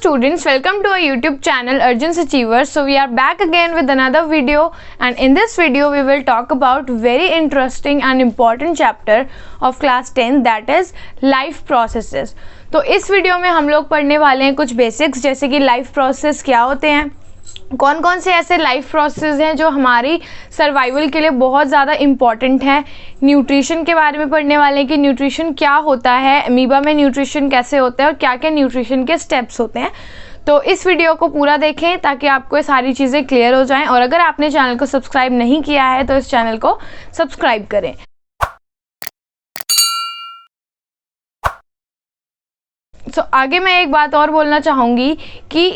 students, welcome to our YouTube channel Arjun's Achievers. So we are back again with another video, and in this video we will talk about very interesting and important chapter of class 10, that is life processes. तो इस video में हम लोग पढ़ने वाले हैं कुछ basics, जैसे कि लाइफ प्रोसेस क्या होते हैं, कौन कौन से ऐसे लाइफ प्रोसेस हैं जो हमारी सर्वाइवल के लिए बहुत ज़्यादा इम्पॉर्टेंट है। न्यूट्रिशन के बारे में पढ़ने वाले हैं कि न्यूट्रिशन क्या होता है, अमीबा में न्यूट्रिशन कैसे होता है और क्या क्या न्यूट्रिशन के स्टेप्स होते हैं। तो इस वीडियो को पूरा देखें ताकि आपको ये सारी चीज़ें क्लियर हो जाएं, और अगर आपने चैनल को सब्सक्राइब नहीं किया है तो इस चैनल को सब्सक्राइब करें। आगे मैं एक बात और बोलना चाहूँगी कि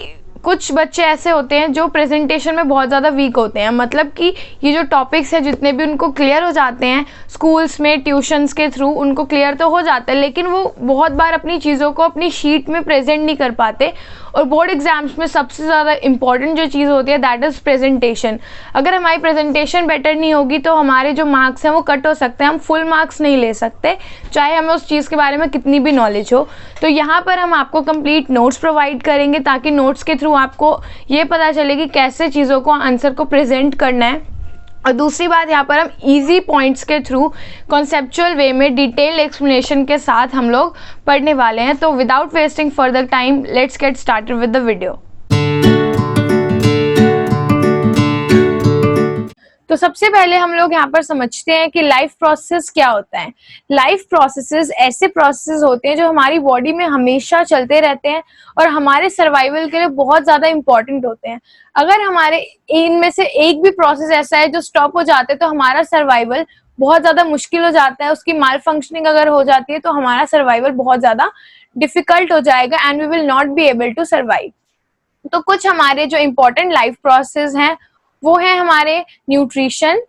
कुछ बच्चे ऐसे होते हैं जो प्रेजेंटेशन में बहुत ज़्यादा वीक होते हैं, मतलब कि ये जो टॉपिक्स हैं जितने भी उनको क्लियर हो जाते हैं स्कूल्स में ट्यूशन्स के थ्रू, उनको क्लियर तो हो जाता है, लेकिन वो बहुत बार अपनी चीज़ों को अपनी शीट में प्रेजेंट नहीं कर पाते। और बोर्ड एग्जाम्स में सबसे ज़्यादा इंपॉर्टेंट जो चीज़ होती है दैट इज़ प्रेजेंटेशन। अगर हमारी प्रेजेंटेशन बेटर नहीं होगी तो हमारे जो मार्क्स हैं वो कट हो सकते हैं, हम फुल मार्क्स नहीं ले सकते, चाहे हमें उस चीज़ के बारे में कितनी भी नॉलेज हो। तो यहाँ पर हम आपको कंप्लीट नोट्स प्रोवाइड करेंगे ताकि नोट्स के थ्रू आपको ये पता चले कि कैसे चीज़ों को, आंसर को प्रेजेंट करना है। और दूसरी बात, यहाँ पर हम इजी पॉइंट्स के थ्रू कॉन्सेप्चुअल वे में डिटेल एक्सप्लेनेशन के साथ हम लोग पढ़ने वाले हैं। तो without wasting further time let's get started with the video. तो सबसे पहले हम लोग यहाँ पर समझते हैं कि लाइफ प्रोसेस क्या होता है। लाइफ प्रोसेसेस ऐसे प्रोसेस होते हैं जो हमारी बॉडी में हमेशा चलते रहते हैं और हमारे सर्वाइवल के लिए बहुत ज़्यादा इंपॉर्टेंट होते हैं। अगर हमारे इनमें से एक भी प्रोसेस ऐसा है जो स्टॉप हो जाते हैं तो हमारा सर्वाइवल बहुत ज़्यादा मुश्किल हो जाता है। उसकी माल फंक्शनिंग अगर हो जाती है तो हमारा सर्वाइवल बहुत ज़्यादा डिफिकल्ट हो जाएगा and we will not be able to survive. तो कुछ हमारे जो इम्पोर्टेंट लाइफ प्रोसेस हैं वो है हमारे न्यूट्रिशन।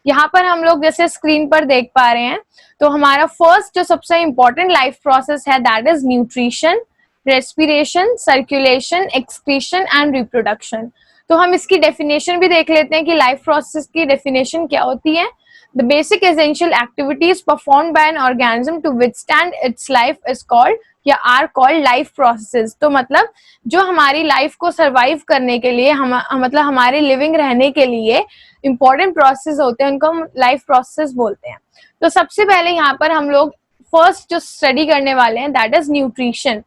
यहाँ पर हम लोग जैसे स्क्रीन पर देख पा रहे हैं, तो हमारा फर्स्ट जो सबसे इम्पोर्टेंट लाइफ प्रोसेस है that is nutrition, respiration, circulation, excretion and reproduction. तो हम इसकी डेफिनेशन भी देख लेते हैं कि लाइफ प्रोसेस की डेफिनेशन क्या होती है। The basic essential activities performed by an organism to withstand its life is called या आर कॉल्ड लाइफ प्रोसेसेस। तो मतलब जो हमारी लाइफ को सरवाइव करने के लिए मतलब हमारे लिविंग रहने के लिए इंपॉर्टेंट प्रोसेस होते हैं उनको हम लाइफ प्रोसेस बोलते हैं। तो सबसे पहले यहाँ पर हम लोग फर्स्ट जो स्टडी करने वाले हैं दैट इज न्यूट्रिशन।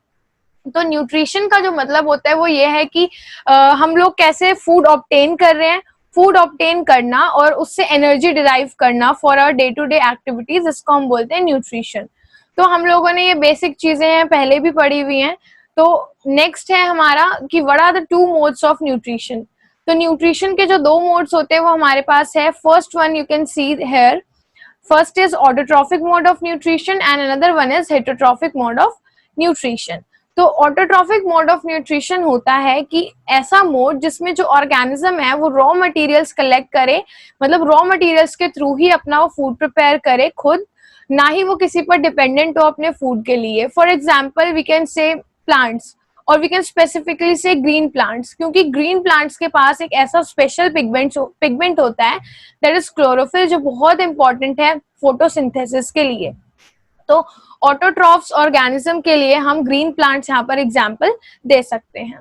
तो न्यूट्रिशन का जो मतलब होता है वो ये है कि हम लोग कैसे फूड ऑब्टेन कर रहे हैं, फूड ऑब्टेन करना और उससे एनर्जी डिराइव करना for our day to day activities, इसको हम बोलते हैं न्यूट्रिशन। तो हम लोगों ने ये बेसिक चीजें हैं पहले भी पढ़ी हुई हैं। तो नेक्स्ट है हमारा कि what are the two modes of nutrition. तो न्यूट्रिशन के जो दो मोड्स होते हैं वो हमारे पास है। First one you can see here, first is autotrophic mode of nutrition and another one is heterotrophic mode of nutrition. तो ऑटोट्रॉफिक मोड ऑफ न्यूट्रिशन होता है कि ऐसा मोड जिसमें जो ऑर्गेनिज्म है वो रॉ मटेरियल्स कलेक्ट करे, मतलब रॉ मटेरियल्स के थ्रू ही अपना वो फूड प्रिपेयर करे खुद, ना ही वो किसी पर डिपेंडेंट हो अपने फूड के लिए। For example we can say plants और we can specifically say green plants, क्योंकि ग्रीन प्लांट्स के पास एक ऐसा स्पेशल पिगमेंट होता है दैट इज क्लोरोफिल, जो बहुत इंपॉर्टेंट है फोटोसिंथेसिस के लिए। तो ऑटोट्रॉफ्स ऑर्गेनिज्म के लिए हम ग्रीन प्लांट्स यहाँ पर एग्जाम्पल दे सकते हैं।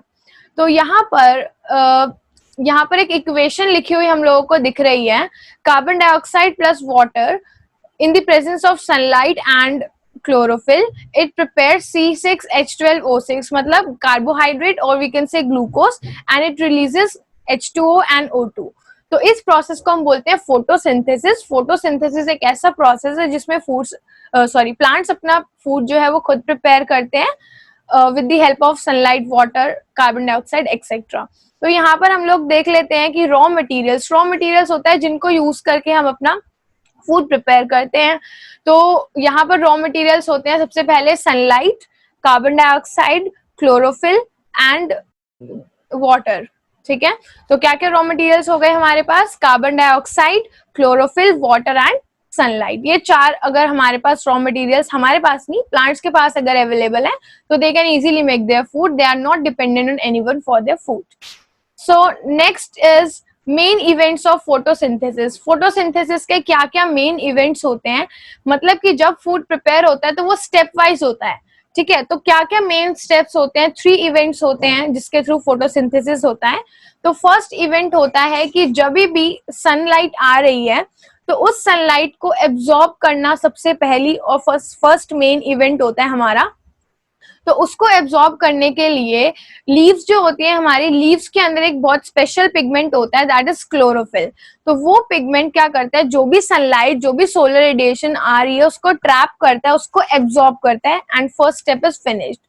तो यहाँ पर एक इक्वेशन लिखी हुई हम लोगों को दिख रही है, carbon dioxide plus water in the presence of sunlight and chlorophyll it prepares C6H12O6, मतलब carbohydrate or we can say glucose, and it releases H2O and O2। तो इस प्रोसेस को हम बोलते हैं फोटोसिंथेसिस। फोटोसिंथेसिस एक ऐसा प्रोसेस है जिसमें प्लांट्स अपना फूड जो है वो खुद प्रिपेयर करते हैं with the help of sunlight, water, carbon dioxide etcetera. तो यहाँ पर हम लोग देख लेते हैं कि रॉ मटेरियल्स होता है जिनको यूज करके हम अपना फूड प्रिपेयर करते हैं। तो यहाँ पर रॉ मटेरियल्स होते हैं सबसे पहले sunlight, carbon dioxide, chlorophyll and water. ठीक है, तो क्या क्या रॉ मटेरियल्स हो गए हमारे पास? Carbon dioxide, chlorophyll, water and sunlight. ये चार अगर हमारे पास रॉ मटेरियल्स, हमारे पास नहीं, प्लांट्स के पास अगर अवेलेबल है तो they can easily make their food, they are not dependent on anyone for their food. So next is main events of photosynthesis. Photosynthesis के क्या क्या मेन इवेंट्स होते हैं, मतलब कि जब फूड प्रिपेयर होता है तो वो स्टेप वाइज होता है। ठीक है, तो क्या क्या मेन स्टेप्स होते हैं, 3 इवेंट्स होते हैं जिसके थ्रू फोटोसिंथेसिस होता है। तो फर्स्ट इवेंट होता है कि जब भी सनलाइट आ रही है तो उस सनलाइट को एब्जॉर्ब करना सबसे पहली और फर्स्ट मेन इवेंट होता है हमारा। तो उसको एब्जॉर्ब करने के लिए लीव्स जो होती है, हमारी लीव्स के अंदर एक बहुत स्पेशल पिगमेंट होता है, दैट इज क्लोरोफिल। तो वो पिगमेंट क्या करता है, जो भी सनलाइट, जो भी सोलर रेडिएशन आ रही है उसको ट्रैप करता है, उसको एब्जॉर्ब करता है, and first step is finished.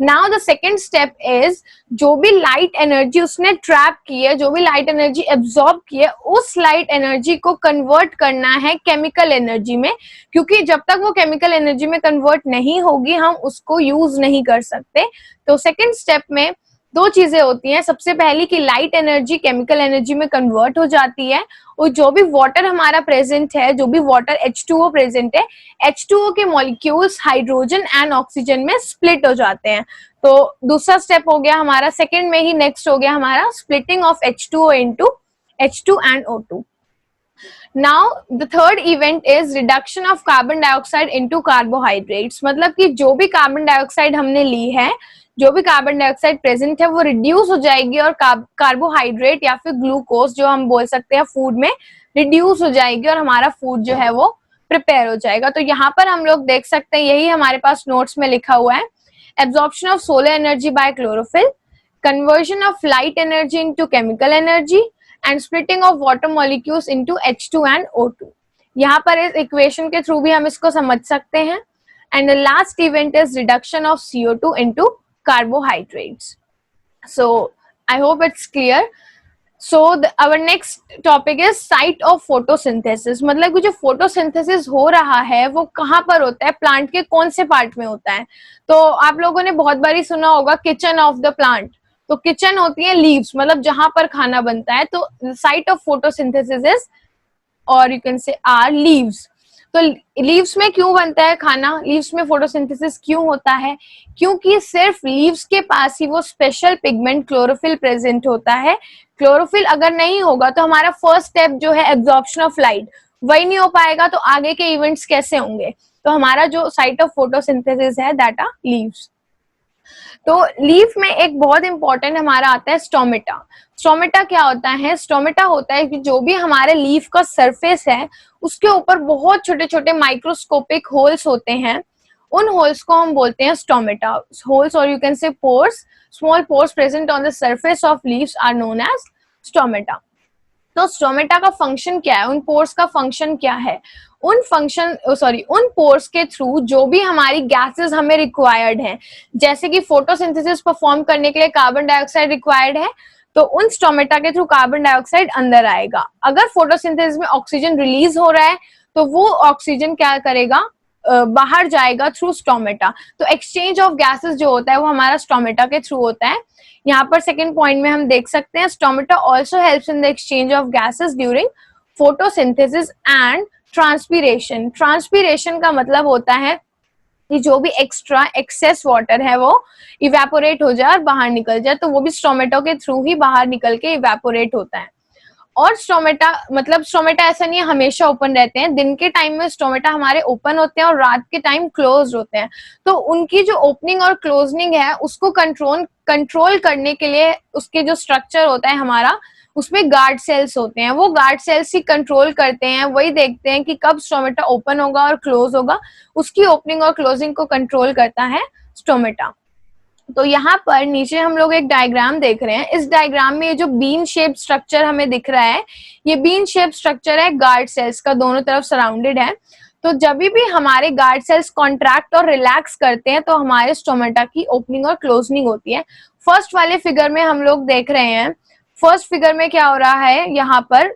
Now the second step is, जो भी लाइट एनर्जी उसने ट्रैप की है, जो भी लाइट एनर्जी एब्जॉर्ब की है, उस लाइट एनर्जी को कन्वर्ट करना है केमिकल एनर्जी में, क्योंकि जब तक वो केमिकल एनर्जी में कन्वर्ट नहीं होगी हम उसको यूज नहीं कर सकते। तो सेकेंड स्टेप में 2 चीजें होती हैं, सबसे पहली कि लाइट एनर्जी केमिकल एनर्जी में कन्वर्ट हो जाती है, और जो भी वाटर हमारा प्रेजेंट है, जो भी वाटर H2O प्रेजेंट है, H2O के मॉलिक्यूल्स हाइड्रोजन एंड ऑक्सीजन में स्प्लिट हो जाते हैं। तो दूसरा स्टेप हो गया हमारा, सेकेंड में ही नेक्स्ट हो गया हमारा splitting of H2O into H2 and O2। Now the third event is reduction of carbon dioxide into carbohydrates। मतलब कि जो भी कार्बन डाइऑक्साइड हमने ली है, जो भी कार्बन डाइऑक्साइड प्रेजेंट है वो रिड्यूस हो जाएगी और कार्बोहाइड्रेट या फिर ग्लूकोज जो हम बोल सकते हैं फूड में रिड्यूस हो जाएगी और हमारा फूड जो है वो प्रिपेयर हो जाएगा। तो यहाँ पर हम लोग देख सकते हैं, यही हमारे पास नोट्स में लिखा हुआ है, absorption of solar energy by chlorophyll, conversion of light energy into chemical energy, and splitting of water molecules into H2 and O2। यहाँ पर इस इक्वेशन के थ्रू भी हम इसको समझ सकते हैं। And the last event is reduction of CO2 into carbohydrates। So I hope it's clear. So our next topic is site of photosynthesis। मतलब कि जो फोटोसिंथेसिस हो रहा है वो कहाँ पर होता है, प्लांट के कौन से पार्ट में होता है। तो आप लोगों ने बहुत बारी सुना होगा किचन ऑफ द प्लांट। तो किचन होती है लीव्स, मतलब जहां पर खाना बनता है। तो साइट ऑफ फोटोसिंथेसिस इज, और you can say are leaves. तो लीव्स में क्यों बनता है खाना, लीव्स में फोटोसिंथेसिस क्यों होता है, क्योंकि सिर्फ लीव्स के पास ही वो स्पेशल पिगमेंट क्लोरोफिल प्रेजेंट होता है। क्लोरोफिल अगर नहीं होगा तो हमारा फर्स्ट स्टेप जो है एब्जॉर्प्शन ऑफ लाइट, वही नहीं हो पाएगा, तो आगे के इवेंट्स कैसे होंगे। तो हमारा जो साइट ऑफ फोटोसिंथेसिस है दैट आर लीव्स। तो लीफ में एक बहुत इंपॉर्टेंट हमारा आता है स्टोमेटा। स्टोमेटा क्या होता है, स्टोमेटा होता है कि जो भी हमारे लीफ का सरफेस है उसके ऊपर बहुत छोटे छोटे माइक्रोस्कोपिक होल्स होते हैं, उन होल्स को हम बोलते हैं स्टोमेटा होल्स, और you can say pores, small pores present on the surface of leaves are known as stomata. तो स्टोमेटा का फंक्शन क्या है, उन पोर्स का फंक्शन क्या है, उन पोर्स के थ्रू जो भी हमारी गैसेस हमें रिक्वायर्ड हैं, जैसे कि फोटोसिंथेसिस परफॉर्म करने के लिए कार्बन डाइऑक्साइड रिक्वायर्ड है, तो उन स्टोमेटा के थ्रू कार्बन डाइऑक्साइड अंदर आएगा। अगर फोटोसिंथेसिस में ऑक्सीजन रिलीज हो रहा है तो वो ऑक्सीजन क्या करेगा, बाहर जाएगा थ्रू स्टोमेटा। तो एक्सचेंज ऑफ गैसेस जो होता है वो हमारा स्टोमेटा के थ्रू होता है। यहाँ पर सेकेंड पॉइंट में हम देख सकते हैं, stomata also helps in the exchange of gases during photosynthesis and transpiration. Transpiration का मतलब होता है कि जो भी एक्स्ट्रा एक्सेस वाटर है वो इवेपोरेट हो जाए और बाहर निकल जाए, तो वो भी स्टोमेटा के थ्रू ही बाहर निकल के इवेपोरेट होता है। और स्टोमेटा मतलब स्टोमेटा ऐसा नहीं है हमेशा ओपन रहते हैं, दिन के टाइम में स्टोमेटा हमारे ओपन होते हैं और रात के टाइम क्लोज होते हैं। तो उनकी जो ओपनिंग और क्लोजनिंग है उसको कंट्रोल करने के लिए उसके जो स्ट्रक्चर होता है हमारा, उसमें गार्ड सेल्स होते हैं, वो गार्ड सेल्स ही कंट्रोल करते हैं, वही देखते हैं कि कब स्टोमेटा ओपन होगा और क्लोज होगा, उसकी ओपनिंग और क्लोजिंग को कंट्रोल करता है स्टोमेटा। तो यहाँ पर नीचे हम लोग एक डायग्राम देख रहे हैं, इस डायग्राम में ये जो बीन शेप स्ट्रक्चर हमें दिख रहा है, ये बीन शेप स्ट्रक्चर है गार्ड सेल्स का, दोनों तरफ सराउंडेड है। तो जब भी हमारे गार्ड सेल्स कॉन्ट्रैक्ट और रिलैक्स करते हैं तो हमारे स्टोमेटा की ओपनिंग और क्लोजनिंग होती है। फर्स्ट वाले फिगर में हम लोग देख रहे हैं, फर्स्ट फिगर में क्या हो रहा है, यहाँ पर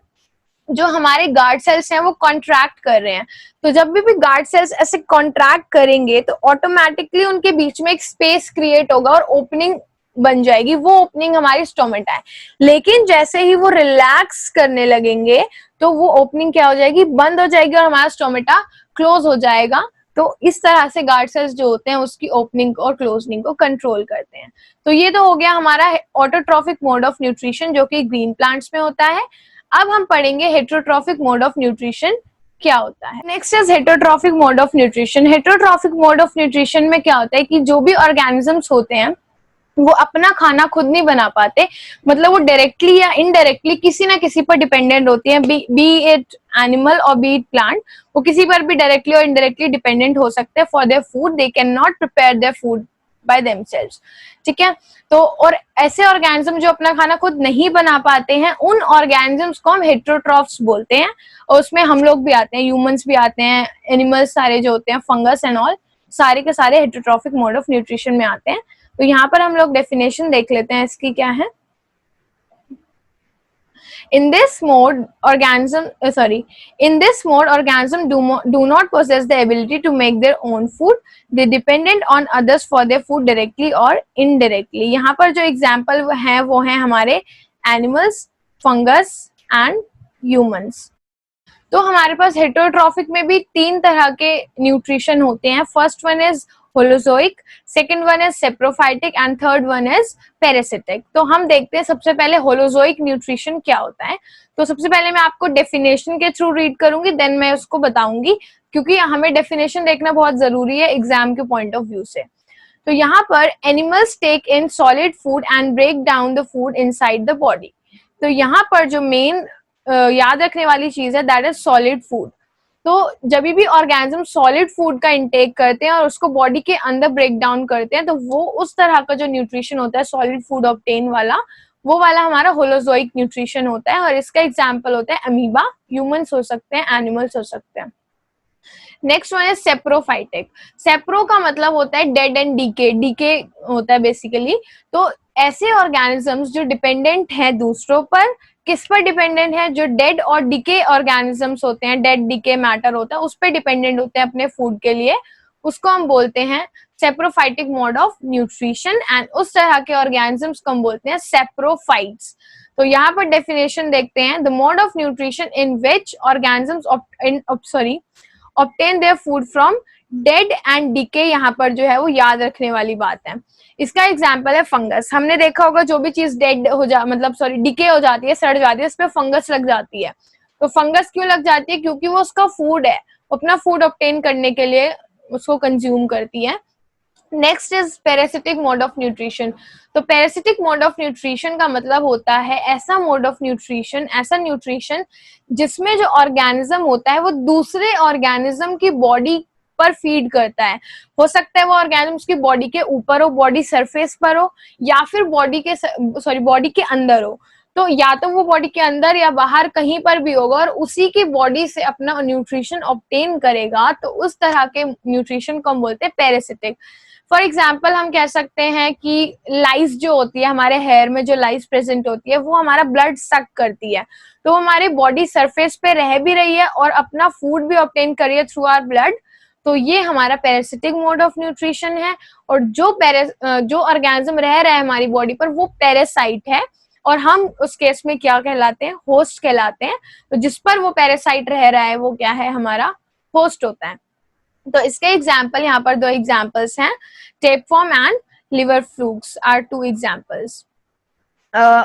जो हमारे गार्ड सेल्स हैं वो कॉन्ट्रैक्ट कर रहे हैं। तो जब भी गार्ड सेल्स ऐसे कॉन्ट्रैक्ट करेंगे तो ऑटोमेटिकली उनके बीच में एक स्पेस क्रिएट होगा और ओपनिंग बन जाएगी, वो ओपनिंग हमारी स्टोमेटा है। लेकिन जैसे ही वो रिलैक्स करने लगेंगे तो वो ओपनिंग क्या हो जाएगी, बंद हो जाएगी और हमारा स्टोमेटा क्लोज हो जाएगा। तो इस तरह से गार्ड सेल्स जो होते हैं उसकी ओपनिंग और क्लोजनिंग को कंट्रोल करते हैं। तो ये तो हो गया हमारा ऑटोट्रॉफिक मोड ऑफ न्यूट्रिशन जो कि ग्रीन प्लांट्स में होता है। अब हम पढ़ेंगे हेटेरोट्रॉफिक मोड ऑफ न्यूट्रिशन क्या होता है। Next is heterotrophic mode of nutrition. Heterotrophic mode of nutrition में क्या होता है कि जो भी ऑर्गेनिजम्स होते हैं वो अपना खाना खुद नहीं बना पाते, मतलब वो डायरेक्टली या इनडायरेक्टली किसी ना किसी पर डिपेंडेंट होती है, बी इट एनिमल और बी इट प्लांट। वो किसी पर भी डायरेक्टली और इनडायरेक्टली डिपेंडेंट हो सकते हैं for their food. They can not prepare their food by themselves, ठीक है। तो और ऐसे ऑर्गेनिज्म जो अपना खाना खुद नहीं बना पाते हैं, उन ऑर्गेनिजम्स को हम हेटरोट्रॉफ्स बोलते हैं। और उसमें हम लोग भी आते हैं, ह्यूमंस भी आते हैं, एनिमल्स सारे जो होते हैं, फंगस एंड ऑल, सारे के सारे हेटरोट्रॉफिक मोड ऑफ न्यूट्रिशन में आते हैं। तो यहाँ पर हम लोग डेफिनेशन देख लेते हैं इसकी क्या है। In this mode, organism do not possess the ability to make their own food. They dependent on others for their food directly or indirectly. यहाँ पर जो एग्जाम्पल है वो है हमारे एनिमल्स, फंगस एंड ह्यूमंस। तो हमारे पास हेटरोट्रॉफिक में भी 3 तरह के न्यूट्रिशन होते हैं। First one is holozoic, second one is saprophytic and third one is parasitic. तो हम देखते हैं सबसे पहले होलोजोइक न्यूट्रिशन क्या होता है। तो सबसे पहले मैं आपको डेफिनेशन के थ्रू रीड करूंगी, देन मैं उसको बताऊंगी, क्योंकि हमें डेफिनेशन देखना बहुत जरूरी है एग्जाम के पॉइंट ऑफ व्यू से। तो यहाँ पर animals take in solid food and break down the food inside the body. तो यहाँ पर जो मेन याद रखने वाली चीज है दैट इज सॉलिड फूड। तो जब भी ऑर्गेनिज्म सॉलिड फूड का इंटेक करते हैं और उसको बॉडी के अंदर ब्रेक डाउन करते हैं, तो वो उस तरह का जो न्यूट्रिशन होता है सॉलिड फूड ऑब्टेन वाला, वो वाला हमारा होलोजोइक न्यूट्रिशन होता है। और इसका एग्जाम्पल होता है अमीबा, ह्यूमंस हो सकते हैं, एनिमल्स हो सकते हैं। नेक्स्ट वन है सेप्रोफाइटिक। सेप्रो का मतलब होता है डेड एंड डीके, डीके होता है बेसिकली। तो ऐसे ऑर्गेनिजम्स जो डिपेंडेंट है दूसरों पर, किस पर डिपेंडेंट है, जो डेड और डीके ऑर्गेनिजम्स होते हैं, डेड डीके मैटर होता है, उस पर डिपेंडेंट होते हैं अपने फूड के लिए, उसको हम बोलते हैं saprophytic mode of nutrition. And उस तरह के ऑर्गेनिजम्स को हम बोलते हैं सेप्रोफाइट्स। तो यहाँ पर डेफिनेशन देखते हैं, the mode of nutrition in which organisms obtain their food from dead and decay. यहाँ पर जो है वो याद रखने वाली बात है। इसका एग्जाम्पल है फंगस। हमने देखा होगा जो भी चीज डेड हो जा मतलब सॉरी डीके हो जाती है, सड़ जाती है, उस पर फंगस लग जाती है। तो फंगस क्यों लग जाती है? क्योंकि वो उसका फूड है, अपना फूड ऑब्टेन करने के लिए उसको कंज्यूम करती है। Next is parasitic mode of nutrition. तो पैरासिटिक मोड ऑफ न्यूट्रिशन का मतलब होता है ऐसा मोड ऑफ न्यूट्रिशन, ऐसा न्यूट्रिशन जिसमें जो ऑर्गेनिज्म होता है वो दूसरे ऑर्गेनिज्म की बॉडी पर फीड करता है। हो सकता है वो ऑर्गेनिज्म उसकी बॉडी के ऊपर हो, बॉडी सरफेस पर हो, या फिर बॉडी के अंदर हो। तो या तो वो बॉडी के अंदर या बाहर कहीं पर भी होगा और उसी की बॉडी से अपना न्यूट्रिशन ऑब्टेन करेगा। तो उस तरह के न्यूट्रिशन को हम बोलते हैं पैरासिटिक। फॉर एग्जाम्पल हम कह सकते हैं कि लाइस जो होती है, हमारे हेयर में जो लाइस प्रेजेंट होती है, वो हमारा ब्लड सक करती है। तो हमारे बॉडी सरफेस पे रह भी रही है और अपना फूड भी ऑब्टेन कर रही है थ्रू आवर ब्लड। तो ये हमारा पैरासिटिक मोड ऑफ न्यूट्रिशन है। और जो ऑर्गेनिज्म रह रहा है हमारी बॉडी पर वो पैरासाइट है, और हम उस केस में क्या कहलाते हैं? होस्ट कहलाते हैं। तो जिस पर वो पैरासाइट रह रहा है वो क्या है? हमारा होस्ट होता है। तो इसके एग्जाम्पल यहाँ पर 2 एग्जाम्पल्स हैं, tapeworm and liver flukes are 2 examples.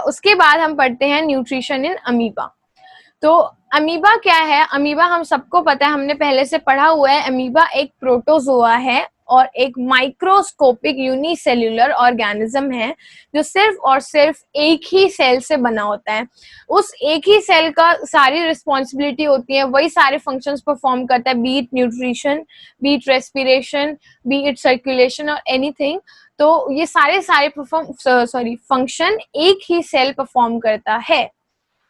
उसके बाद हम पढ़ते हैं न्यूट्रिशन इन अमीबा। तो अमीबा क्या है? अमीबा हम सबको पता है, हमने पहले से पढ़ा हुआ है। अमीबा एक प्रोटोजोआ है और एक माइक्रोस्कोपिक यूनिसेल्यूलर ऑर्गेनिज्म है जो सिर्फ और सिर्फ एक ही सेल से बना होता है। उस एक ही सेल का सारी रिस्पॉन्सिबिलिटी होती है, वही सारे फंक्शंस परफॉर्म करता है, B it nutrition, B it respiration, B it circulation और एनीथिंग। तो ये सारे फंक्शन एक ही सेल परफॉर्म करता है।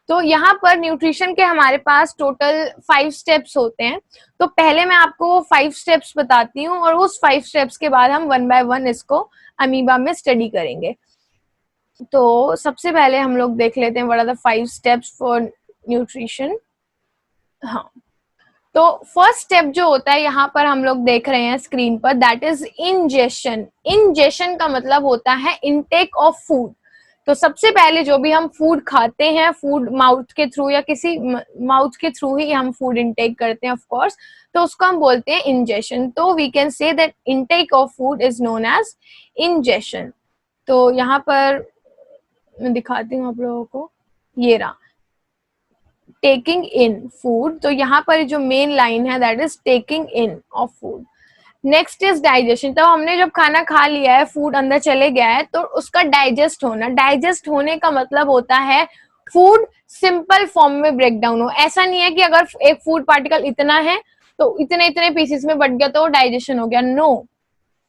तो यहाँ पर न्यूट्रिशन के हमारे पास टोटल 5 स्टेप्स होते हैं। तो पहले मैं आपको 5 स्टेप्स बताती हूँ और उस 5 स्टेप्स के बाद हम 1 बाय 1 इसको अमीबा में स्टडी करेंगे। तो सबसे पहले हम लोग देख लेते हैं what are the 5 steps for nutrition. हाँ, तो फर्स्ट स्टेप जो होता है यहाँ पर हम लोग देख रहे हैं स्क्रीन पर, दैट इज इंजेशन। इंजेशन का मतलब होता है इनटेक ऑफ फूड। तो सबसे पहले जो भी हम फूड खाते हैं, फूड माउथ के थ्रू या किसी माउथ के थ्रू ही हम फूड इनटेक करते हैं ऑफ कोर्स, तो उसको हम बोलते हैं इंजेशन। तो we can say that intake of food is known as ingestion. तो यहाँ पर मैं दिखाती हूँ आप लोगों को, ये रहा। टेकिंग इन फूड, तो यहाँ पर जो मेन लाइन है that is taking in of food. Next is digestion, तो हमने जब खाना खा लिया है, फूड अंदर चले गया है, तो उसका डाइजेस्ट होना। डाइजेस्ट होने का मतलब होता है फूड सिंपल फॉर्म में ब्रेक डाउन हो। ऐसा नहीं है कि अगर एक फूड पार्टिकल इतना है तो इतने इतने पीसेस में बट गया तो डाइजेशन हो गया, no,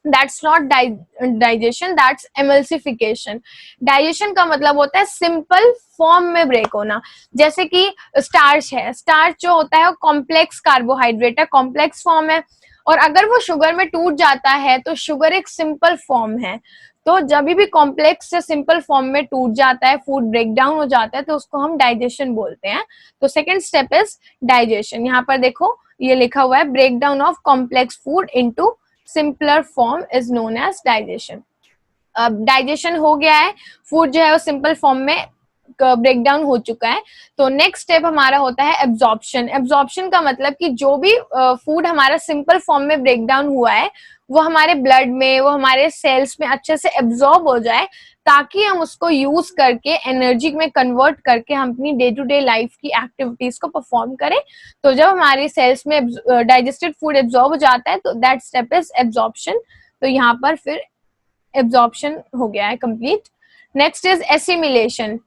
that's not digestion, that's emulsification. Digestion का मतलब होता है सिंपल फॉर्म में ब्रेक होना। जैसे कि स्टार्च है, स्टार्च जो होता है वो कॉम्प्लेक्स कार्बोहाइड्रेट है, कॉम्प्लेक्स फॉर्म है, और अगर वो शुगर में टूट जाता है तो शुगर एक सिंपल फॉर्म है। तो जब भी कॉम्प्लेक्स से सिंपल फॉर्म में टूट जाता है, फूड ब्रेक डाउन हो जाता है, तो उसको हम डाइजेशन बोलते हैं। तो सेकेंड स्टेप इज डाइजेशन। यहाँ पर देखो ये लिखा हुआ है, break down of complex food into simpler form is known as digestion. अब डाइजेशन हो गया है, फूड जो है वो सिंपल फॉर्म में ब्रेक डाउन हो चुका है। तो नेक्स्ट स्टेप हमारा होता है एब्जॉर्प्शन। एब्जॉर्प्शन का मतलब कि जो भी फूड हमारा सिंपल फॉर्म में ब्रेक डाउन हुआ है वो हमारे ब्लड में, वो हमारे सेल्स में अच्छे से एब्जॉर्ब हो जाए, ताकि हम उसको यूज करके एनर्जी में कन्वर्ट करके हम अपनी डे टू डे लाइफ की एक्टिविटीज को परफॉर्म करें। तो जब हमारी सेल्स में डाइजेस्टेड फूड एब्जॉर्ब हो जाता है तो दैट स्टेप इज एब्जॉर्प्शन। तो यहाँ पर फिर एब्जॉर्प्शन हो गया है complete. Next is assimilation.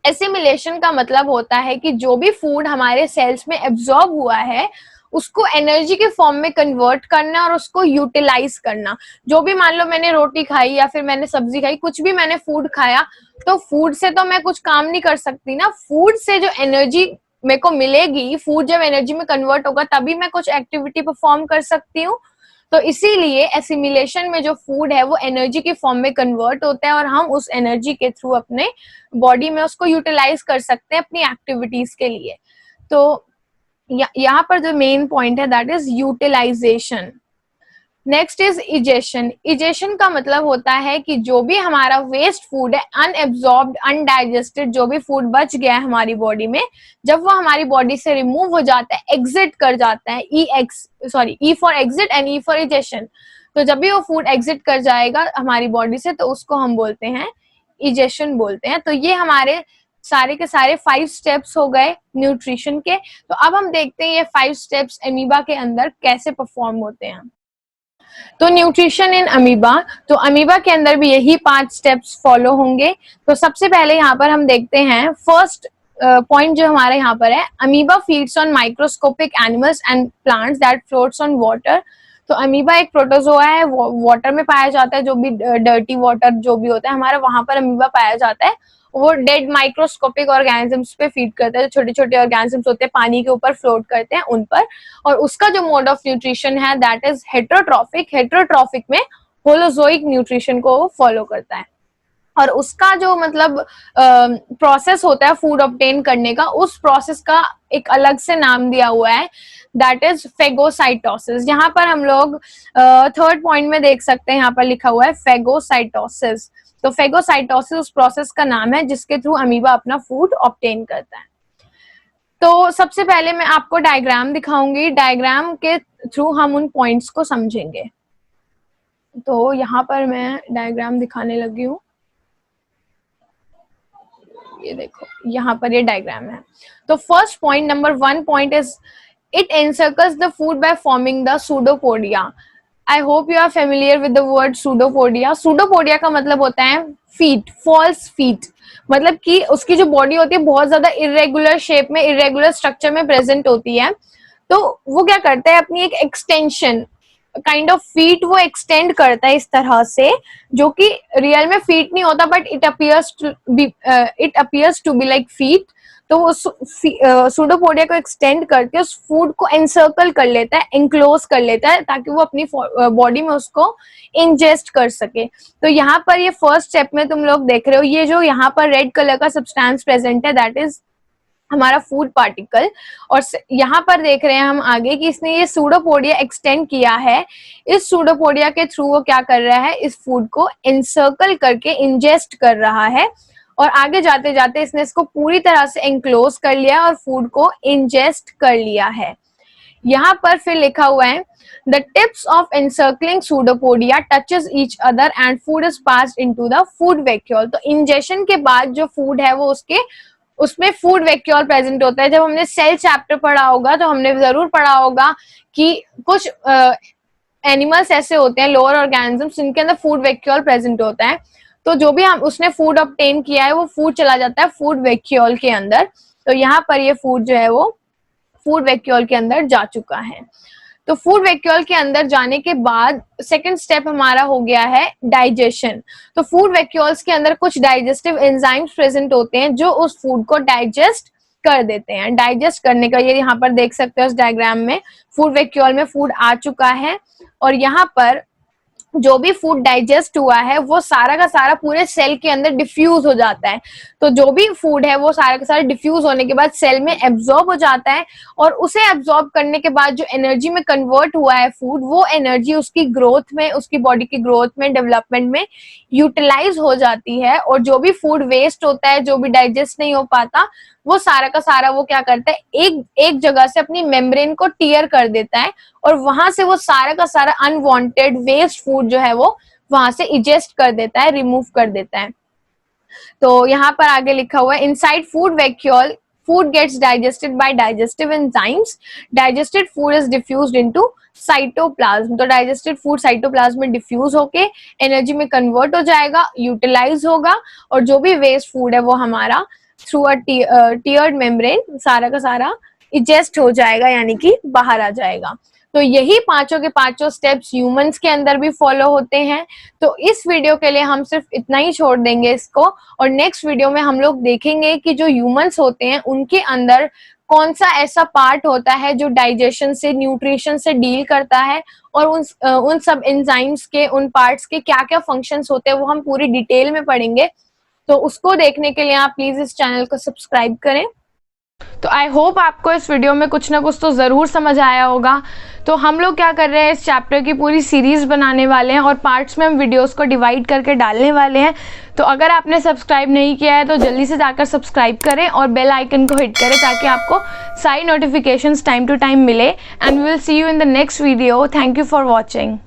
Assimilation का मतलब होता है कि जो भी फूड हमारे सेल्स में एब्जॉर्ब हुआ है उसको एनर्जी के फॉर्म में कन्वर्ट करना और उसको यूटिलाइज करना। जो भी मान लो मैंने रोटी खाई या फिर मैंने सब्जी खाई, कुछ भी मैंने फूड खाया, तो फूड से तो मैं कुछ काम नहीं कर सकती ना। फूड से जो एनर्जी मेरे को मिलेगी, फूड जब एनर्जी में कन्वर्ट होगा तभी मैं कुछ एक्टिविटी परफॉर्म कर सकती हूँ। तो इसीलिए एसिमिलेशन में जो फूड है वो एनर्जी के फॉर्म में कन्वर्ट होता है और हम उस एनर्जी के थ्रू अपने बॉडी में उसको यूटिलाइज कर सकते हैं अपनी एक्टिविटीज के लिए। तो यहाँ पर जो मेन पॉइंट है that is utilization. Next is egestion. Egestion का मतलब होता है कि जो भी हमारा वेस्ट फूड है, अनएब्जॉर्ब्ड, अनडाइजेस्टेड जो भी फूड बच गया है हमारी बॉडी में, जब वो हमारी बॉडी से रिमूव हो जाता है, एग्जिट कर जाता है, E for exit and E for egestion. तो जब भी वो फूड एग्जिट कर जाएगा हमारी बॉडी से तो उसको हम बोलते हैं इजेशन बोलते हैं। तो ये हमारे सारे के सारे 5 स्टेप्स हो गए न्यूट्रिशन के। तो अब हम देखते हैं ये 5 स्टेप्स अमीबा के अंदर कैसे परफॉर्म होते हैं। तो न्यूट्रिशन इन अमीबा, तो अमीबा के अंदर भी यही 5 स्टेप्स फॉलो होंगे। तो सबसे पहले यहाँ पर हम देखते हैं फर्स्ट पॉइंट जो हमारे यहाँ पर है, amoeba feeds on microscopic animals and plants that floats on water. तो अमीबा एक प्रोटोजोआ है, वाटर में पाया जाता है, जो भी डर्टी वाटर जो भी होता है हमारा वहां पर अमीबा पाया जाता है। वो डेड माइक्रोस्कोपिक ऑर्गेनिजम्स पे फीड करता है, जो छोटे छोटे ऑर्गेनिजम्स होते हैं पानी के ऊपर फ्लोट करते हैं उन पर। और उसका जो मोड ऑफ न्यूट्रिशन है दैट इज हेटेरोट्रॉफिक। हेटेरोट्रॉफिक में होलोजोइक न्यूट्रिशन को वो फॉलो करता है। और उसका जो मतलब प्रोसेस होता है फूड ऑब्टेन करने का, उस प्रोसेस का एक अलग से नाम दिया हुआ है दैट इज फेगोसाइटोसिस। यहाँ पर हम लोग थर्ड पॉइंट में देख सकते हैं, यहाँ पर लिखा हुआ है फेगोसाइटोसिस। तो फेगोसाइटोसिस उस प्रोसेस का नाम है जिसके थ्रू अमीबा अपना फूड ऑब्टेन करता है। तो सबसे पहले मैं आपको डायग्राम दिखाऊंगी, डायग्राम के थ्रू हम उन पॉइंट्स को समझेंगे। तो यहाँ पर मैं डायग्राम दिखाने लगी हूँ, ये देखो यहाँ पर ये डायग्राम है। तो first point, number 1 point is it encircles the food by forming the pseudopodia. I hope you are familiar with the word pseudopodia. Pseudopodia का मतलब होता है फीट, फॉल्स फीट, मतलब कि उसकी जो बॉडी होती है बहुत ज्यादा इरेगुलर शेप में, इरेगुलर स्ट्रक्चर में प्रेजेंट होती है। तो वो क्या करता है, अपनी एक एक्सटेंशन काइंड ऑफ फीट वो एक्सटेंड करता है इस तरह से, जो कि रियल में फीट नहीं होता but it appears to be like feet. तो वो सूडोपोडिया को एक्सटेंड करके उस फूड को एनसर्कल कर लेता है, एनक्लोज कर लेता है, ताकि वो अपनी बॉडी में उसको इंजेस्ट कर सके। तो यहाँ पर ये फर्स्ट स्टेप में तुम लोग देख रहे हो, ये जो यहाँ पर रेड कलर का सब्सटेंस प्रेजेंट है दैट इज हमारा फूड पार्टिकल। और यहाँ पर देख रहे हैं हम आगे कि इसने ये सूडोपोडिया एक्सटेंड किया है। इस सूडोपोडिया के थ्रू वो क्या कर रहा है, इस फूड को एनसर्कल करके इंजेस्ट कर रहा है, और आगे जाते जाते इसने इसको पूरी तरह से एनक्लोज कर लिया और फूड को इंजेस्ट कर लिया है। यहाँ पर फिर लिखा हुआ है the tips of encircling pseudopodia touches each other and food is passed into the food vacuole. तो इंजेशन के बाद जो फूड है वो उसके उसमें फूड वैक्यूल प्रेजेंट होता है। जब हमने सेल चैप्टर पढ़ा होगा तो हमने जरूर पढ़ा होगा कि कुछ एनिमल्स ऐसे होते हैं, लोअर ऑर्गेनिजम्स, जिनके अंदर फूड वैक्यूल प्रेजेंट होता है। तो जो भी हम उसने फूड ऑब्टेन किया है वो फूड चला जाता है फूड वैक्यूल के अंदर। तो यहाँ पर ये फूड जो है वो फूड वैक्यूल के अंदर जा चुका है। तो फूड वैक्यूल के अंदर जाने के बाद सेकंड स्टेप हमारा हो गया है डाइजेशन। तो फूड वैक्यूल्स के अंदर कुछ डाइजेस्टिव एंजाइम्स प्रेजेंट होते हैं जो उस फूड को डाइजेस्ट कर देते हैं। डाइजेस्ट करने का ये यहाँ पर देख सकते हो इस डायग्राम में, फूड वैक्यूल में फूड आ चुका है और यहाँ पर जो भी फूड डाइजेस्ट हुआ है वो सारा का सारा पूरे सेल के अंदर डिफ्यूज हो जाता है। तो जो भी फूड है वो सारा का सारा डिफ्यूज होने के बाद सेल में एब्जॉर्ब हो जाता है और उसे एब्जॉर्ब करने के बाद जो एनर्जी में कन्वर्ट हुआ है फूड, वो एनर्जी उसकी ग्रोथ में, उसकी बॉडी की ग्रोथ में, डेवलपमेंट में यूटिलाइज हो जाती है। और जो भी फूड वेस्ट होता है, जो भी डाइजेस्ट नहीं हो पाता, वो सारा का सारा वो क्या करता है, एक जगह से अपनी मेम्ब्रेन को टीयर कर देता है और वहां से वो सारा का सारा अनवांटेड वेस्ट फूड जो है वो वहां से इजेस्ट कर देता है, रिमूव कर देता है। तो यहाँ पर आगे लिखा हुआ है, inside food vacuole food gets digested by digestive enzymes. Digested food is diffused into cytoplasm. तो डाइजेस्टेड फूड साइटोप्लाज्म में डिफ्यूज होके एनर्जी में कन्वर्ट हो जाएगा, यूटिलाइज होगा और जो भी वेस्ट फूड है वो हमारा थ्रू अ टीयर्ड मेम्ब्रेन सारा का सारा इजेस्ट हो जाएगा, यानी कि बाहर आ जाएगा। तो यही पांचों के पांचों स्टेप्स ह्यूमंस के अंदर भी फॉलो होते हैं। तो इस वीडियो के लिए हम सिर्फ इतना ही छोड़ देंगे इसको, और नेक्स्ट वीडियो में हम लोग देखेंगे कि जो ह्यूमंस होते हैं उनके अंदर कौन सा ऐसा पार्ट होता है जो डाइजेशन से, न्यूट्रिशन से डील करता है और उन सब एंजाइम्स के, उन पार्ट्स के क्या क्या फंक्शंस होते हैं वो हम पूरी डिटेल में पढ़ेंगे। तो उसको देखने के लिए आप प्लीज इस चैनल को सब्सक्राइब करें। तो आई होप आपको इस वीडियो में कुछ ना कुछ तो ज़रूर समझ आया होगा। तो हम लोग क्या कर रहे हैं, इस चैप्टर की पूरी सीरीज़ बनाने वाले हैं और पार्ट्स में हम वीडियोस को डिवाइड करके डालने वाले हैं। तो अगर आपने सब्सक्राइब नहीं किया है तो जल्दी से जाकर सब्सक्राइब करें और बेल आइकन को हिट करें ताकि आपको सारी नोटिफिकेशंस टाइम टू टाइम मिले। And we will see you in the next video. Thank you for watching.